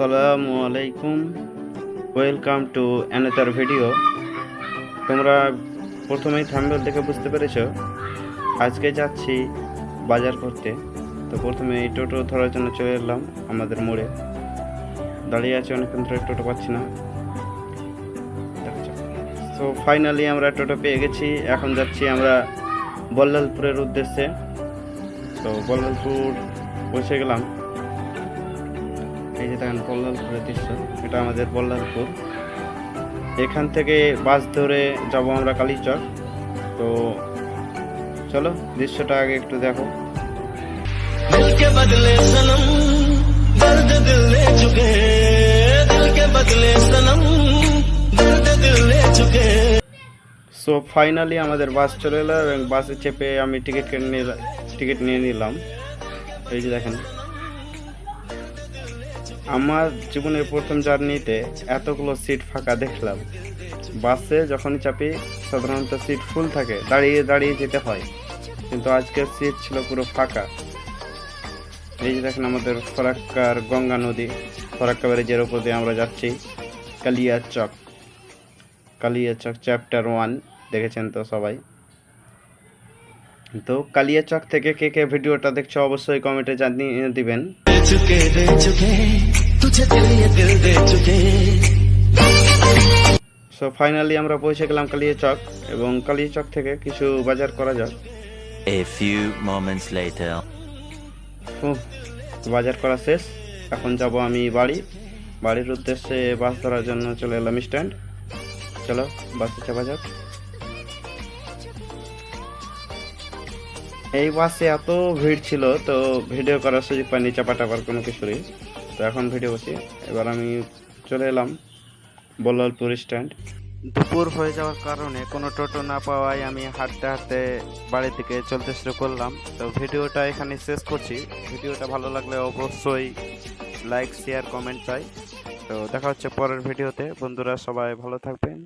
আসসালামু আলাইকুম, welcome to another video. তোমরা প্রথমেই থাম্বনেল দেখে বুঝতে পেরেছো আজকে যাচ্ছি বাজার করতে। তো প্রথমে এই টোটো ধরার জন্য চলে এলাম আমাদের মোড়ে। দাঁড়িয়ে আছে অনেকক্ষণ ধরে, টোটো পাচ্ছি না। তো ফাইনালি আমরা টোটো পেয়ে গেছি। এখন যাচ্ছি আমরা বল্লালপুরের উদ্দেশ্যে। তো বল্লালপুর পৌঁছে গেলাম। এই যে দেখেন বল্লালপুরের দৃশ্য, এটা আমাদের বল্লালপুর। এখান থেকে বাস ধরে যাব আমরা কালীচক। তো চলো দৃশ্যটা আগে একটু দেখো। সো ফাইনালি আমাদের বাস চলে এলো এবং বাসে চেপে আমি টিকিট নিয়ে নিলাম। এই যে দেখেন, আমার জীবনের প্রথম জার্নিতে এতগুলো সিট ফাঁকা দেখলাম। বাসে যখনই চাপি সাধারণত সিট ফুল থাকে, দাঁড়িয়ে দাঁড়িয়ে যেতে হয়, কিন্তু আজকের সিট ছিল পুরো ফাঁকা। এই যে দেখেন আমাদের ফরাক্কার গঙ্গা নদী, ফরাক্কা ব্যারেজের উপর দিয়ে আমরা যাচ্ছি কালিয়াচক। কালিয়াচক চ্যাপ্টার 1 দেখেছেন তো সবাই। তো কালিয়াচক থেকে কে কে ভিডিওটা দেখছো অবশ্যই কমেন্টে জানিয়ে দিবেন। সো ফাইনালি আমরা পৌঁছে গেলাম কালিয়াচক, এবং কালিয়াচক থেকে কিছু বাজার করা যাক। A few moments later. বাজার করা শেষ। এখন যাব আমি বাড়ির উদ্দেশ্যে বাস ধরার জন্য চলে এলাম স্ট্যান্ড। চলো বাসে চাপা যাক। এই বাসে এত ভিড় ছিল, তো ভিডিও করার সুযোগ পাইনি, চাপাটাপার কোনো কিছুরই। তো এখন ভিডিও করছি। এবার আমি চলে এলাম বল্লালপুর স্ট্যান্ড। দুপুর হয়ে যাওয়ার কারণে কোনো টোটো না পাওয়ায় আমি হাঁটতে হাঁটতে বাড়ির দিকে চলতে শুরু করলাম। তো ভিডিওটা এখানে শেষ করছি। ভিডিওটা ভালো লাগলে অবশ্যই লাইক, শেয়ার, কমেন্ট চাই। তো দেখা হচ্ছে পরের ভিডিওতে। বন্ধুরা সবাই ভালো থাকবেন।